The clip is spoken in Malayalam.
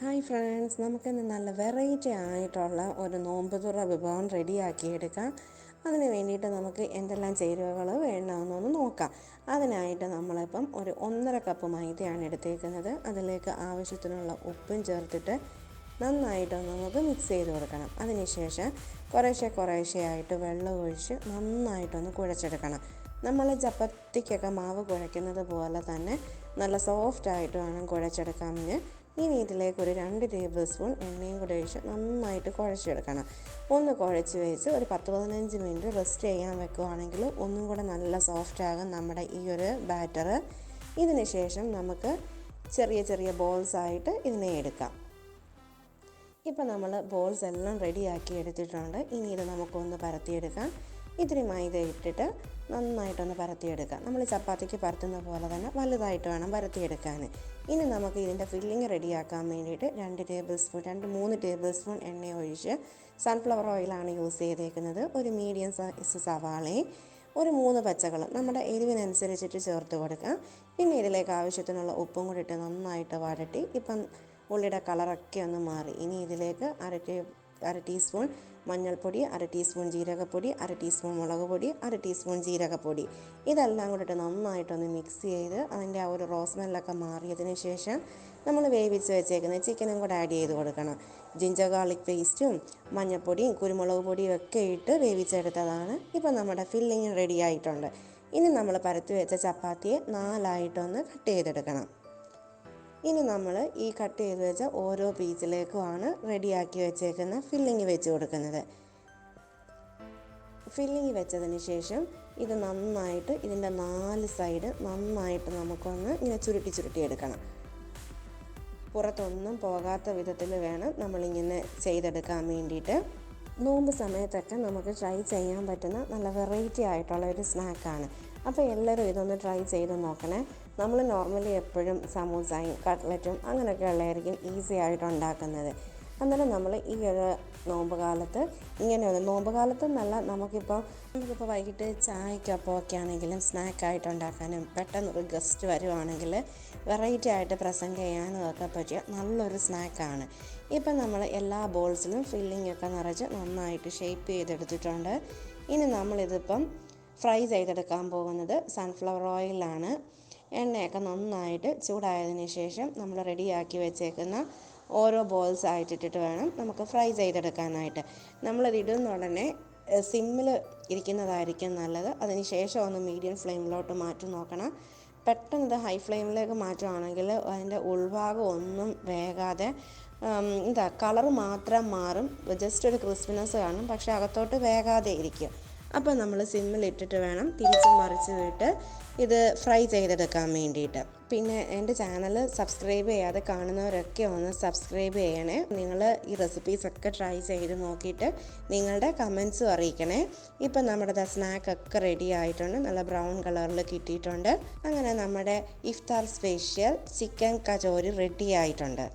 ഹായ് ഫ്രണ്ട്സ്, നമുക്കിന്ന് നല്ല വെറൈറ്റി ആയിട്ടുള്ള ഒരു നോമ്പ് തുറ വിഭവം റെഡിയാക്കിയെടുക്കാം. അതിന് വേണ്ടിയിട്ട് നമുക്ക് എന്തെല്ലാം ചേരുവകൾ വേണമെന്നൊന്ന് നോക്കാം. അതിനായിട്ട് നമ്മളിപ്പം ഒരു 1.5 കപ്പ് മൈദയാണ് എടുത്തേക്കുന്നത്. അതിലേക്ക് ആവശ്യത്തിനുള്ള ഉപ്പും ചേർത്തിട്ട് നന്നായിട്ട് നമുക്ക് മിക്സ് ചെയ്ത് കൊടുക്കണം. അതിനുശേഷം കുറേശ്ശെയായിട്ട് വെള്ളം ഒഴിച്ച് നന്നായിട്ടൊന്ന് കുഴച്ചെടുക്കണം. നമ്മൾ ചപ്പാത്തിക്കൊക്കെ മാവ് കുഴയ്ക്കുന്നത് പോലെ തന്നെ നല്ല സോഫ്റ്റായിട്ട് വേണം കുഴച്ചെടുക്കാമെന്ന്. ഇനി ഇതിലേക്ക് ഒരു 2 ടേബിൾ സ്പൂൺ എണ്ണയും കൂടെ ഒഴിച്ച് നന്നായിട്ട് കുഴച്ചെടുക്കണം. ഒന്ന് കുഴച്ച് വെച്ച് ഒരു 10-15 മിനിറ്റ് റെസ്റ്റ് ചെയ്യാൻ വെക്കുകയാണെങ്കിൽ ഒന്നും കൂടെ നല്ല സോഫ്റ്റാകും നമ്മുടെ ഈ ഒരു ബാറ്റർ. ഇതിന് ശേഷം നമുക്ക് ചെറിയ ബോൾസായിട്ട് ഇതിനെ എടുക്കാം. ഇപ്പം നമ്മൾ ബോൾസ് എല്ലാം റെഡിയാക്കി എടുത്തിട്ടുണ്ട്. ഇനി ഇത് നമുക്കൊന്ന് പരത്തിയെടുക്കാം. ഇത്തിരി മൈദ ഇട്ടിട്ട് നന്നായിട്ടൊന്ന് പരത്തിയെടുക്കാം. നമ്മൾ ചപ്പാത്തിക്ക് പരത്തുന്ന പോലെ തന്നെ വലുതായിട്ട് വേണം പരത്തിയെടുക്കാൻ. ഇനി നമുക്ക് ഇതിൻ്റെ ഫില്ലിങ് റെഡിയാക്കാൻ വേണ്ടിയിട്ട് 2-3 ടേബിൾ സ്പൂൺ എണ്ണ ഒഴിച്ച് സൺഫ്ലവർ ഓയിലാണ് യൂസ് ചെയ്തേക്കുന്നത്. ഒരു മീഡിയം സൈസ് സവാളയും ഒരു 3 പച്ചകളും നമ്മുടെ എരിവിനനുസരിച്ചിട്ട് ചേർത്ത് കൊടുക്കാം. പിന്നെ ഇതിലേക്ക് ആവശ്യത്തിനുള്ള ഉപ്പും കൂടി ഇട്ട് നന്നായിട്ട് വഴട്ടി. ഇപ്പം ഉള്ളിയുടെ കളറൊക്കെ ഒന്ന് മാറി. ഇനി ഇതിലേക്ക് അര ടീസ്പൂൺ മഞ്ഞൾപ്പൊടി, അര ടീസ്പൂൺ ജീരകപ്പൊടി, അര ടീസ്പൂൺ മുളക് പൊടി, അര ടീസ്പൂൺ ജീരകപ്പൊടി, ഇതെല്ലാം കൂടിയിട്ട് നന്നായിട്ടൊന്ന് മിക്സ് ചെയ്ത് അതിൻ്റെ ആ ഒരു റോസ് സ്മെല്ലൊക്കെ മാറിയതിന് ശേഷം നമ്മൾ വേവിച്ച് വെച്ചേക്കുന്ന ചിക്കനും കൂടെ ആഡ് ചെയ്ത് കൊടുക്കണം. ജിഞ്ചർ ഗാർലിക് പേസ്റ്റും മഞ്ഞൾപ്പൊടിയും കുരുമുളക് പൊടിയും ഒക്കെ ഇട്ട് വേവിച്ചെടുത്തതാണ്. ഇപ്പം നമ്മുടെ ഫില്ലിങ് റെഡി ആയിട്ടുണ്ട്. ഇനി നമ്മൾ പരത്തി വെച്ച ചപ്പാത്തിയെ 4ആയിട്ടൊന്ന് കട്ട് ചെയ്തെടുക്കണം. ഇനി നമ്മൾ ഈ കട്ട് ചെയ്ത് വെച്ച ഓരോ പീസിലേക്കുമാണ് റെഡിയാക്കി വെച്ചേക്കുന്ന ഫില്ലിങ് വെച്ച് കൊടുക്കുന്നത്. ഫില്ലിങ് വെച്ചതിന് ശേഷം ഇത് നന്നായിട്ട് ഇതിൻ്റെ 4 സൈഡ് നന്നായിട്ട് നമുക്കൊന്ന് ഇങ്ങനെ ചുരുട്ടി എടുക്കണം. പുറത്തൊന്നും പോകാത്ത വിധത്തിൽ വേണം നമ്മളിങ്ങനെ ചെയ്തെടുക്കാൻ വേണ്ടിയിട്ട്. നോമ്പ് സമയത്തൊക്കെ നമുക്ക് ട്രൈ ചെയ്യാൻ പറ്റുന്ന നല്ല വെറൈറ്റി ആയിട്ടുള്ള ഒരു സ്നാക്കാണ്. അപ്പോൾ എല്ലാവരും ഇതൊന്ന് ട്രൈ ചെയ്ത് നോക്കണേ. നമ്മൾ നോർമലി എപ്പോഴും സമൂസയും കട്ട്ലറ്റും അങ്ങനെയൊക്കെ ഉള്ളതായിരിക്കും ഈസി ആയിട്ട് ഉണ്ടാക്കുന്നത്. അന്നേരം നമ്മൾ ഈ ഒരു നോമ്പ് കാലത്ത് നോമ്പ് കാലത്തെന്നല്ല, നമുക്കിപ്പോൾ വൈകിട്ട് ചായക്കൊപ്പം ഒക്കെ ആണെങ്കിലും സ്നാക്കായിട്ട് ഉണ്ടാക്കാനും പെട്ടെന്നൊരു ഗസ്റ്റ് വരുവാണെങ്കിൽ വെറൈറ്റി ആയിട്ട് പ്രസൻറ്റ് ചെയ്യാനും ഒക്കെ പറ്റിയ നല്ലൊരു സ്നാക്കാണ്. ഇപ്പം നമ്മൾ എല്ലാ ബോൾസിലും ഫില്ലിംഗ് ഒക്കെ നിറച്ച് നന്നായിട്ട് ഷേപ്പ് ചെയ്തെടുത്തിട്ടുണ്ട്. ഇനി നമ്മളിതിപ്പം ഫ്രൈ ചെയ്തെടുക്കാൻ പോകുന്നത് സൺഫ്ലവർ ഓയിലാണ്. എണ്ണയൊക്കെ നന്നായിട്ട് ചൂടായതിന് ശേഷം നമ്മൾ റെഡിയാക്കി വെച്ചേക്കുന്ന ഓരോ ബോൾസ് ആയിട്ടിട്ടിട്ട് വേണം നമുക്ക് ഫ്രൈ ചെയ്തെടുക്കാനായിട്ട്. നമ്മളിത് ഇടുന്ന ഉടനെ സിമ്മിൽ ഇരിക്കുന്നതായിരിക്കും നല്ലത്. അതിന് ശേഷം ഒന്ന് മീഡിയം ഫ്ലെയിമിലോട്ട് മാറ്റി നോക്കണം. പെട്ടെന്ന് ഇത് ഹൈ ഫ്ലെയിമിലേക്ക് മാറ്റുകയാണെങ്കിൽ അതിൻ്റെ ഉൾഭാഗം ഒന്നും വേകാതെ കളറ് മാത്രം മാറും. ജസ്റ്റ് ഒരു ക്രിസ്പിനെസ് കാണും, പക്ഷേ അകത്തോട്ട് വേകാതെ ഇരിക്കും. അപ്പോൾ നമ്മൾ സിമ്മിലിട്ടിട്ട് വേണം തിരിച്ച് മറിച്ച് വിട്ട് ഇത് ഫ്രൈ ചെയ്തെടുക്കാൻ വേണ്ടിയിട്ട്. പിന്നെ എൻ്റെ ചാനൽ സബ്സ്ക്രൈബ് ചെയ്യാതെ കാണുന്നവരൊക്കെ ഒന്ന് സബ്സ്ക്രൈബ് ചെയ്യണേ. നിങ്ങൾ ഈ റെസിപ്പീസൊക്കെ ട്രൈ ചെയ്ത് നോക്കിയിട്ട് നിങ്ങളുടെ കമൻസും അറിയിക്കണേ. ഇപ്പം നമ്മുടെ സ്നാക്കൊക്കെ റെഡി ആയിട്ടുണ്ട്. നല്ല ബ്രൗൺ കളറിൽ കിട്ടിയിട്ടുണ്ട്. അങ്ങനെ നമ്മുടെ ഇഫ്താർ സ്പെഷ്യൽ ചിക്കൻ കചോരി റെഡി ആയിട്ടുണ്ട്.